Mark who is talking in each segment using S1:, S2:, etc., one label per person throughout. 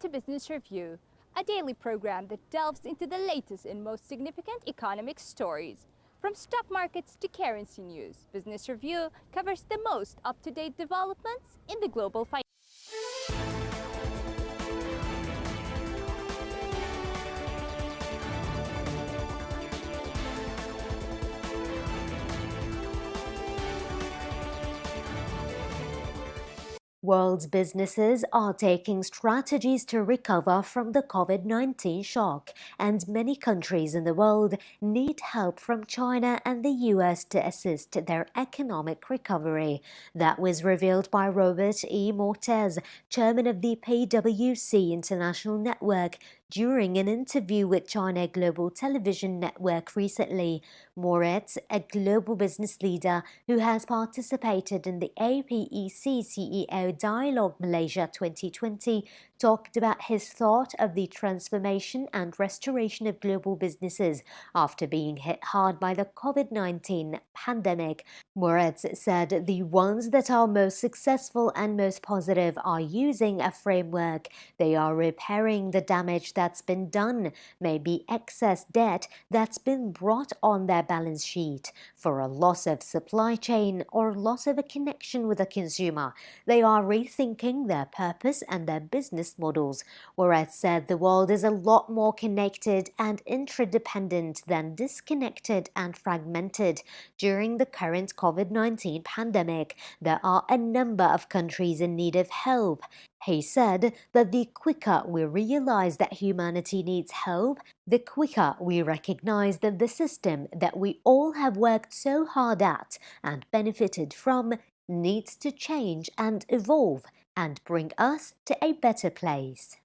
S1: to Business Review, a daily program that delves into the latest and most significant economic stories. From stock markets to currency news, Business Review covers the most up-to-date developments in the global finance.
S2: World's businesses are taking strategies to recover from the COVID-19 shock, and many countries in the world need help from China and the US to assist their economic recovery. That was revealed by Robert E. Mortez, chairman of the PwC International Network, during an interview with China Global Television Network recently. Moritz, a global business leader who has participated in the APEC CEO Dialogue Malaysia 2020, talked about his thought of the transformation and restoration of global businesses after being hit hard by the COVID-19 pandemic. Moritz said the ones that are most successful and most positive are using a framework. They are repairing the damage that's been done, maybe excess debt that's been brought on their balance sheet for a loss of supply chain or loss of a connection with a consumer. They are rethinking their purpose and their business models. Moritz said the world is a lot more connected and interdependent than disconnected and fragmented. During the current COVID-19 pandemic, there are a number of countries in need of help. He said that the quicker we realize that humanity needs help, the quicker we recognize that the system that we all have worked so hard at and benefited from needs to change and evolve and bring us to a better place.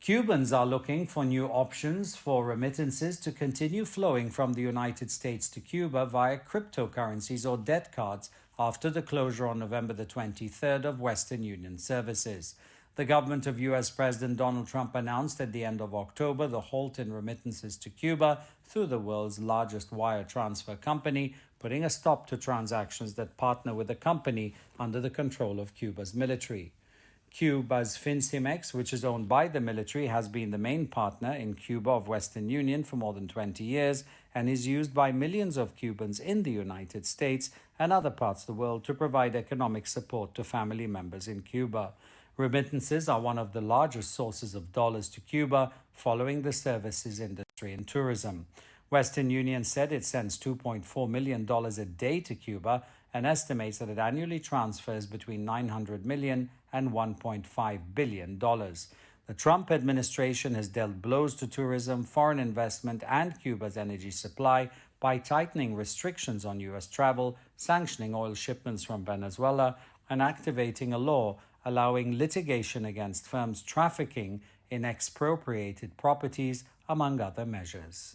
S3: Cubans are looking for new options for remittances to continue flowing from the United States to Cuba via cryptocurrencies or debt cards after the closure on November the 23rd of Western Union services. The government of U.S. President Donald Trump announced at the end of October the halt in remittances to Cuba through the world's largest wire transfer company, putting a stop to transactions that partner with the company under the control of Cuba's military. Cuba's Fincimex, which is owned by the military, has been the main partner in Cuba of Western Union for more than 20 years and is used by millions of Cubans in the United States and other parts of the world to provide economic support to family members in Cuba. Remittances are one of the largest sources of dollars to Cuba, following the services industry and tourism. Western Union said it sends $2.4 million a day to Cuba and estimates that it annually transfers between $900 million and $1.5 billion. The Trump administration has dealt blows to tourism, foreign investment, and Cuba's energy supply by tightening restrictions on U.S. travel, sanctioning oil shipments from Venezuela, and activating a law allowing litigation against firms trafficking in expropriated properties, among other measures.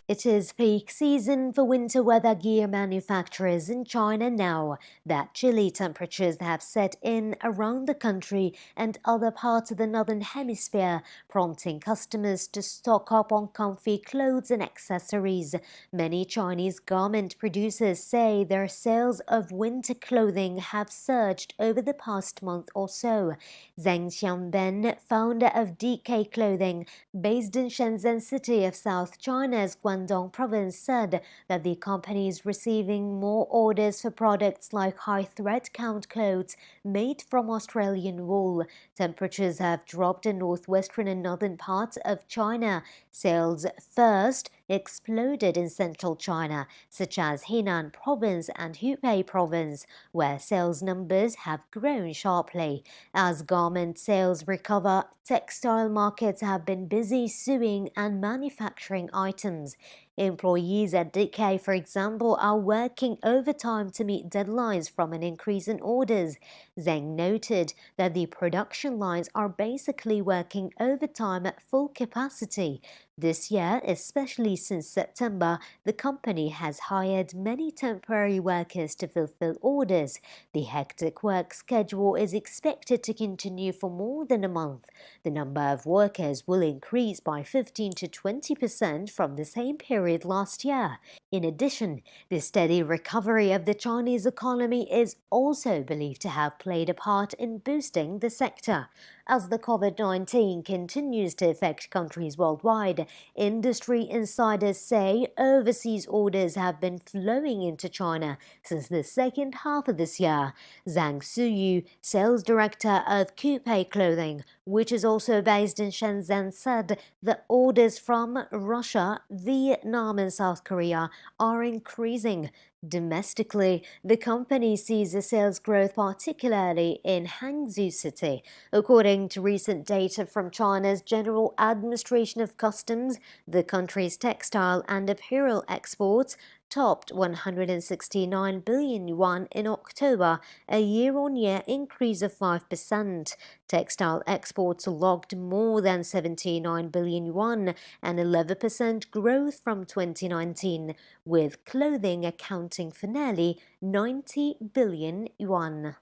S2: It is peak season for winter weather gear manufacturers in China now that chilly temperatures have set in around the country and other parts of the northern hemisphere, prompting customers to stock up on comfy clothes and accessories. Many Chinese garment producers say their sales of winter clothing have surged over the past month or so. Zheng Xiangben, founder of DK Clothing, based in Shenzhen City of South China's Guangdong province, said that the company is receiving more orders for products like high thread count clothes made from Australian wool. Temperatures have dropped in northwestern and northern parts of China. Sales first exploded in central China, such as Henan province and Hubei province, where sales numbers have grown sharply. As garment sales recover, textile markets have been busy sewing and manufacturing items. Employees at DK, for example, are working overtime to meet deadlines from an increase in orders. Zheng noted that the production lines are basically working overtime at full capacity. This year, especially since September, the company has hired many temporary workers to fulfill orders. The hectic work schedule is expected to continue for more than a month. The number of workers will increase by 15 to 20% from the same period period last year. In addition, the steady recovery of the Chinese economy is also believed to have played a part in boosting the sector. As the COVID-19 continues to affect countries worldwide, industry insiders say overseas orders have been flowing into China since the second half of this year. Zhang Suyu, sales director of Coupe Clothing, which is also based in Shenzhen, said that orders from Russia, Vietnam and South Korea are increasing. Domestically, the company sees a sales growth particularly in Hangzhou City. According to recent data from China's General Administration of Customs, the country's textile and apparel exports topped 169 billion yuan in October, a year-on-year increase of 5%. Textile exports logged more than 79 billion yuan, an 11% growth from 2019, with clothing accounting for nearly 90 billion yuan.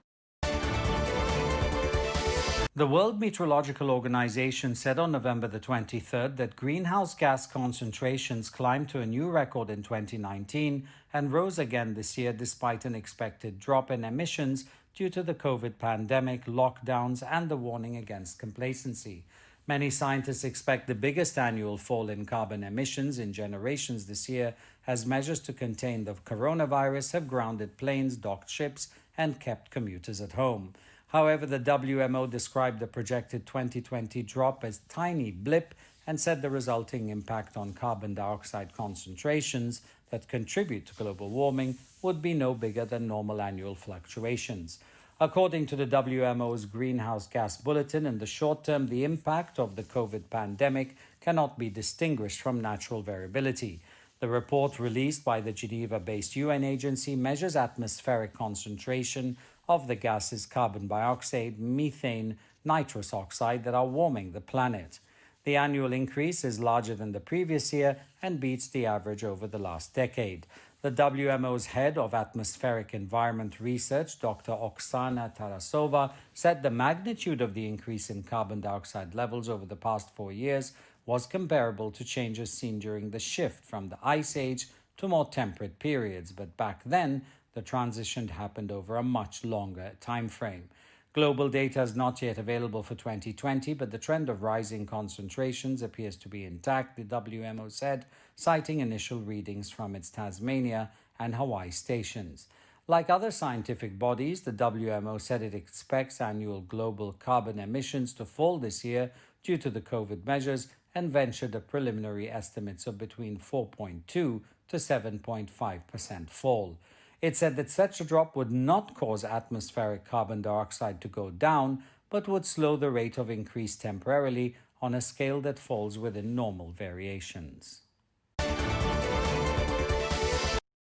S3: The World Meteorological Organization said on November the 23rd that greenhouse gas concentrations climbed to a new record in 2019 and rose again this year despite an expected drop in emissions due to the COVID pandemic, lockdowns, and the warning against complacency. Many scientists expect the biggest annual fall in carbon emissions in generations this year as measures to contain the coronavirus have grounded planes, docked ships, and kept commuters at home. However, the WMO described the projected 2020 drop as a tiny blip and said the resulting impact on carbon dioxide concentrations that contribute to global warming would be no bigger than normal annual fluctuations. According to the WMO's Greenhouse Gas Bulletin, in the short term, the impact of the COVID pandemic cannot be distinguished from natural variability. The report released by the Geneva-based UN agency measures atmospheric concentration of the gases carbon dioxide, methane, nitrous oxide that are warming the planet. The annual increase is larger than the previous year and beats the average over the last decade. The WMO's head of atmospheric environment research, Dr. Oksana Tarasova, said the magnitude of the increase in carbon dioxide levels over the past 4 years was comparable to changes seen during the shift from the Ice Age to more temperate periods, but back then, the transition happened over a much longer time frame. Global data is not yet available for 2020, but the trend of rising concentrations appears to be intact, the WMO said, citing initial readings from its Tasmania and Hawaii stations. Like other scientific bodies, the WMO said it expects annual global carbon emissions to fall this year due to the COVID measures and ventured at preliminary estimates of between 4.2 to 7.5% fall. It said that such a drop would not cause atmospheric carbon dioxide to go down, but would slow the rate of increase temporarily on a scale that falls within normal variations.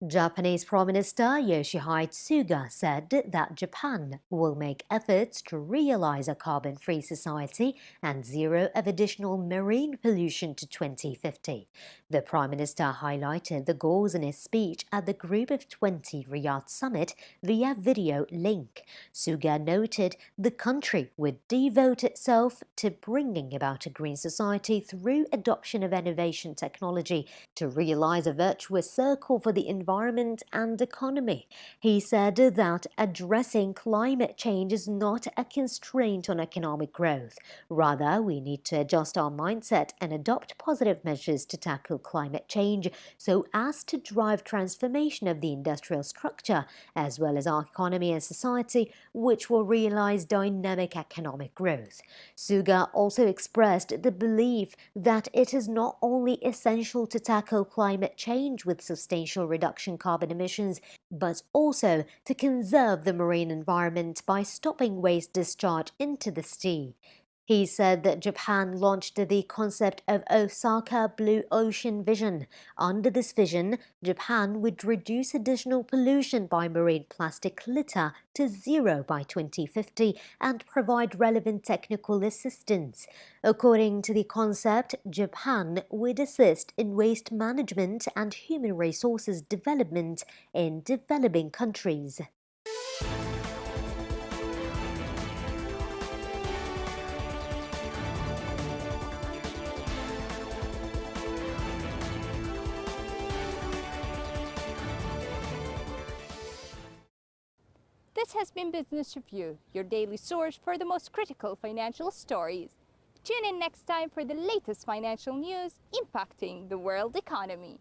S2: Japanese Prime Minister Yoshihide Suga said that Japan will make efforts to realize a carbon-free society and zero of additional marine pollution to 2050. The Prime Minister highlighted the goals in his speech at the Group of 20 Riyadh Summit via video link. Suga noted the country would devote itself to bringing about a green society through adoption of innovation technology to realize a virtuous circle for the environment and economy. He said that addressing climate change is not a constraint on economic growth. Rather, we need to adjust our mindset and adopt positive measures to tackle climate change so as to drive transformation of the industrial structure as well as our economy and society, which will realize dynamic economic growth. Suga also expressed the belief that it is not only essential to tackle climate change with substantial reduction in carbon emissions, but also to conserve the marine environment by stopping waste discharge into the sea. He said that Japan launched the concept of Osaka Blue Ocean Vision. Under this vision, Japan would reduce additional pollution by marine plastic litter to zero by 2050 and provide relevant technical assistance. According to the concept, Japan would assist in waste management and human resources development in developing countries.
S1: This has been Business Review, your daily source for the most critical financial stories. Tune in next time for the latest financial news impacting the world economy.